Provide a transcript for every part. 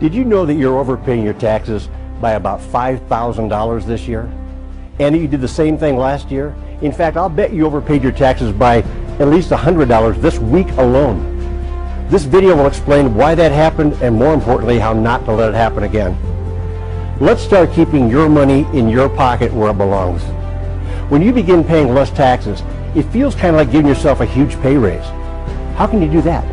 Did you know that you're overpaying your taxes by about $5,000 this year? And you did the same thing last year? In fact, I'll bet you overpaid your taxes by at least $100 this week alone. This video will explain why that happened and, more importantly, how not to let it happen again. Let's start keeping your money in your pocket where it belongs. When you begin paying less taxes, it feels kind of like giving yourself a huge pay raise. How can you do that?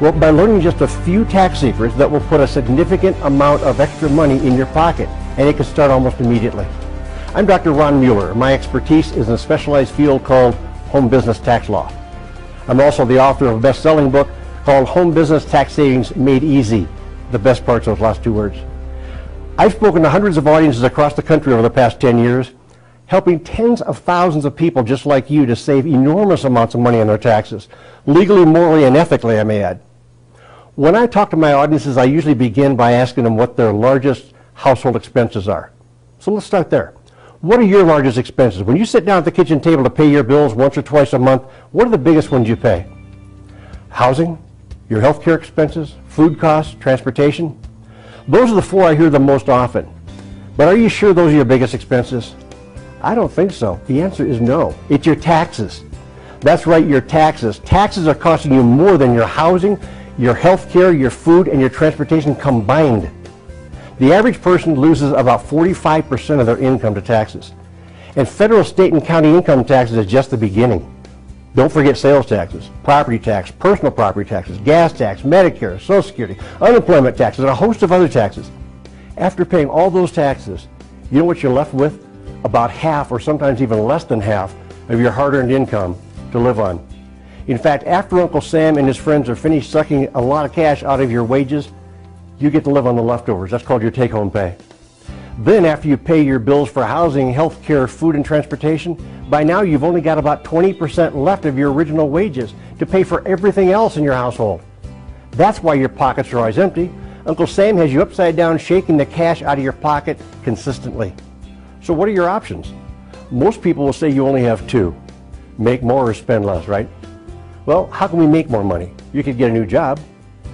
Well, by learning just a few tax secrets that will put a significant amount of extra money in your pocket, and it can start almost immediately. I'm Dr. Ron Mueller. My expertise is in a specialized field called home business tax law. I'm also the author of a best-selling book called Home Business Tax Savings Made Easy. The best part's those last two words. I've spoken to hundreds of audiences across the country over the past 10 years, helping tens of thousands of people just like you to save enormous amounts of money on their taxes, legally, morally, and ethically, I may add. When I talk to my audiences, I usually begin by asking them what their largest household expenses are. So let's start there. What are your largest expenses? When you sit down at the kitchen table to pay your bills once or twice a month, what are the biggest ones you pay? Housing, your health care expenses, food costs, transportation? Those are the four I hear the most often. But are you sure those are your biggest expenses? I don't think so. The answer is no. It's your taxes. That's right, your taxes. Taxes are costing you more than your housing, your health care, your food, and your transportation combined. The average person loses about 45% of their income to taxes. And federal, state, and county income taxes is just the beginning. Don't forget sales taxes, property tax, personal property taxes, gas tax, Medicare, Social Security, unemployment taxes, and a host of other taxes. After paying all those taxes, you know what you're left with? About half, or sometimes even less than half, of your hard-earned income to live on. In fact, after Uncle Sam and his friends are finished sucking a lot of cash out of your wages, you get to live on the leftovers. That's called your take-home pay. Then after you pay your bills for housing, health care, food, and transportation, by now you've only got about 20% left of your original wages to pay for everything else in your household. That's why your pockets are always empty. Uncle Sam has you upside down shaking the cash out of your pocket consistently. So what are your options? Most people will say you only have two. Make more or spend less, right? Well, how can we make more money? You could get a new job,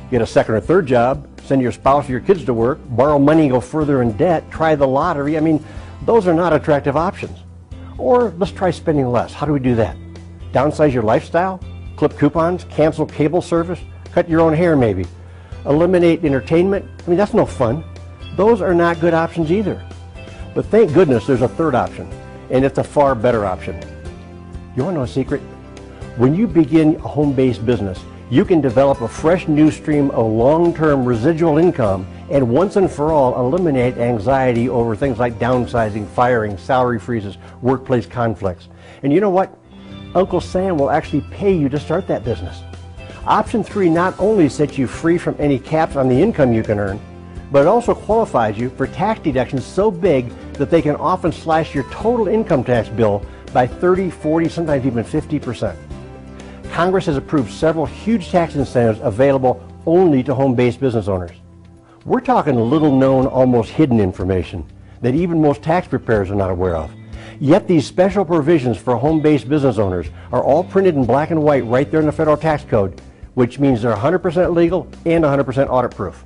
get a second or third job, send your spouse or your kids to work, borrow money, go further in debt, try the lottery. I mean, those are not attractive options. Or let's try spending less. How do we do that? Downsize your lifestyle? Clip coupons? Cancel cable service? Cut your own hair maybe? Eliminate entertainment? I mean, that's no fun. Those are not good options either. But thank goodness there's a third option, and it's a far better option. You want to know a secret? When you begin a home-based business, you can develop a fresh new stream of long-term residual income and once and for all eliminate anxiety over things like downsizing, firing, salary freezes, workplace conflicts. And you know what? Uncle Sam will actually pay you to start that business. Option 3 not only sets you free from any caps on the income you can earn, but it also qualifies you for tax deductions so big that they can often slash your total income tax bill by 30, 40, sometimes even 50%. Congress has approved several huge tax incentives available only to home-based business owners. We're talking little known, almost hidden information that even most tax preparers are not aware of. Yet these special provisions for home-based business owners are all printed in black and white right there in the federal tax code, which means they're 100% legal and 100% audit-proof.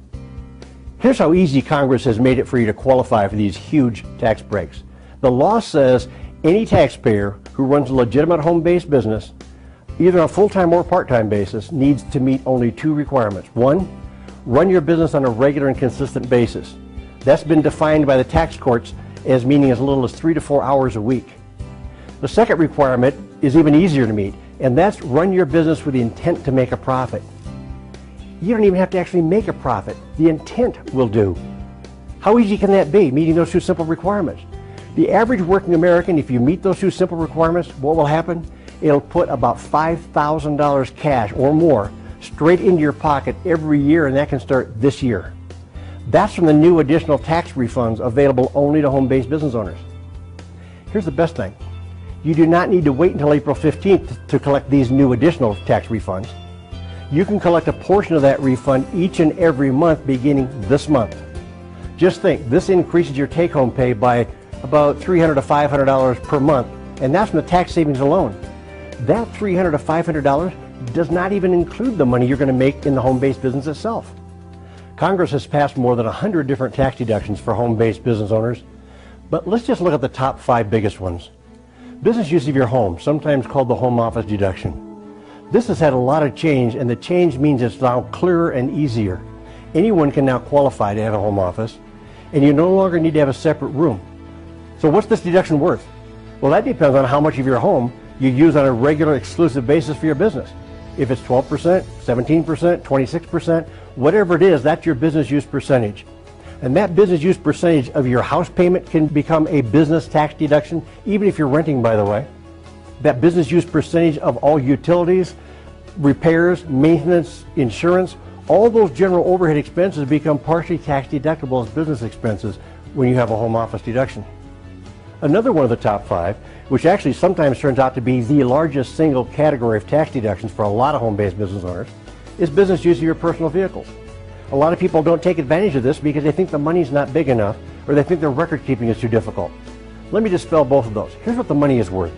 Here's how easy Congress has made it for you to qualify for these huge tax breaks. The law says any taxpayer who runs a legitimate home-based business, either on a full-time or part-time basis, needs to meet only two requirements. One, run your business on a regular and consistent basis. That's been defined by the tax courts as meaning as little as 3 to 4 hours a week. The second requirement is even easier to meet, and that's run your business with the intent to make a profit. You don't even have to actually make a profit. The intent will do. How easy can that be, meeting those two simple requirements? The average working American, if you meet those two simple requirements, what will happen? It'll put about $5,000 cash or more straight into your pocket every year, and that can start this year. That's from the new additional tax refunds available only to home-based business owners. Here's the best thing. You do not need to wait until April 15th to collect these new additional tax refunds. You can collect a portion of that refund each and every month beginning this month. Just think, this increases your take-home pay by about $300 to $500 per month, and that's from the tax savings alone. That $300 to $500 does not even include the money you're going to make in the home-based business itself. Congress has passed more than 100 different tax deductions for home-based business owners, but let's just look at the top 5 biggest ones. Business use of your home, sometimes called the home office deduction. This has had a lot of change, and the change means it's now clearer and easier. Anyone can now qualify to have a home office, and you no longer need to have a separate room. So what's this deduction worth? Well, that depends on how much of your home you use on a regular exclusive basis for your business. If it's 12%, 17%, 26%, whatever it is, that's your business use percentage. And that business use percentage of your house payment can become a business tax deduction, even if you're renting, by the way. That business use percentage of all utilities, repairs, maintenance, insurance, all those general overhead expenses become partially tax deductible as business expenses when you have a home office deduction. Another one of the top 5, which actually sometimes turns out to be the largest single category of tax deductions for a lot of home-based business owners, is business use of your personal vehicles. A lot of people don't take advantage of this because they think the money's not big enough, or they think their record keeping is too difficult. Let me dispel both of those. Here's what the money is worth.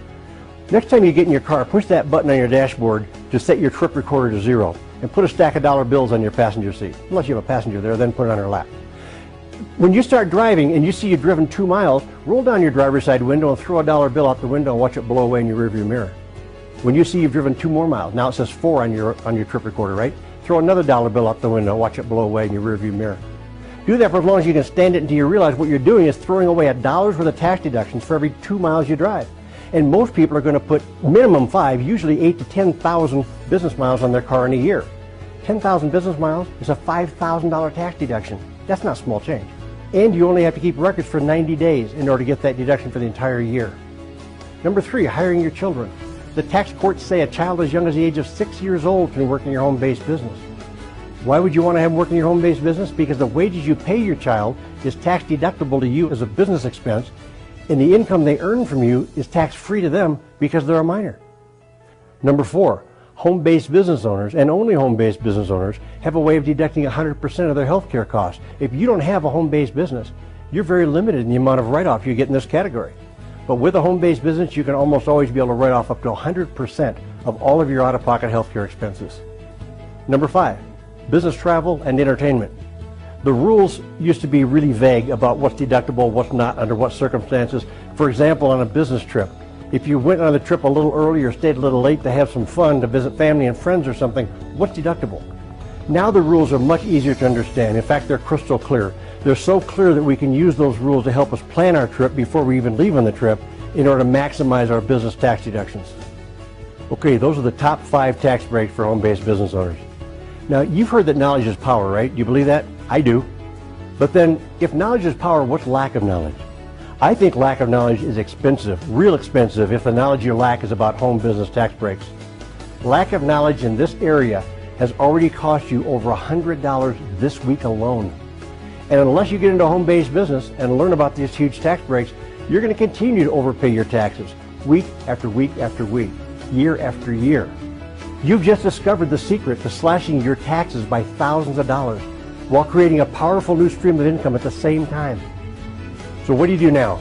Next time you get in your car, push that button on your dashboard to set your trip recorder to 0 and put a stack of dollar bills on your passenger seat. Unless you have a passenger there, then put it on her lap. When you start driving and you see you've driven 2 miles, roll down your driver's side window and throw a dollar bill out the window and watch it blow away in your rearview mirror. When you see you've driven 2 more miles, now it says 4 on your trip recorder, right? Throw another dollar bill out the window, watch it blow away in your rearview mirror. Do that for as long as you can stand it until you realize what you're doing is throwing away $1 worth of tax deductions for every 2 miles you drive. And most people are going to put minimum 5, usually 8,000 to 10,000 business miles on their car in a year. 10,000 business miles is a $5,000 tax deduction. That's not small change. And you only have to keep records for 90 days in order to get that deduction for the entire year. Number 3, hiring your children. The tax courts say a child as young as the age of 6 years old can work in your home-based business. Why would you want to have them work in your home-based business? Because the wages you pay your child is tax deductible to you as a business expense, and the income they earn from you is tax-free to them because they're a minor. Number 4, home-based business owners, and only home-based business owners, have a way of deducting 100% of their health care costs. If you don't have a home-based business, you're very limited in the amount of write-off you get in this category. But with a home-based business, you can almost always be able to write off up to 100% of all of your out-of-pocket health care expenses. Number 5, business travel and entertainment. The rules used to be really vague about what's deductible, what's not, under what circumstances. For example, on a business trip, if you went on the trip a little early or stayed a little late to have some fun, to visit family and friends or something, what's deductible? Now the rules are much easier to understand. In fact, they're crystal clear. They're so clear that we can use those rules to help us plan our trip before we even leave on the trip in order to maximize our business tax deductions. Okay, those are the top 5 tax breaks for home-based business owners. Now, you've heard that knowledge is power, right? Do you believe that? I do. But then, if knowledge is power, what's lack of knowledge? I think lack of knowledge is expensive, real expensive, if the knowledge you lack is about home business tax breaks. Lack of knowledge in this area has already cost you over $100 this week alone. And unless you get into home-based business and learn about these huge tax breaks, you're going to continue to overpay your taxes week after week after week, year after year. You've just discovered the secret to slashing your taxes by thousands of dollars while creating a powerful new stream of income at the same time. So what do you do now?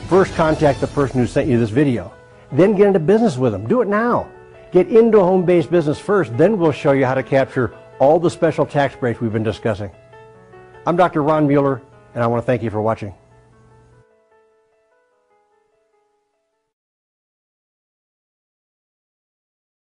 First, contact the person who sent you this video. Then get into business with them. Do it now. Get into a home-based business first, then we'll show you how to capture all the special tax breaks we've been discussing. I'm Dr. Ron Mueller, and I want to thank you for watching.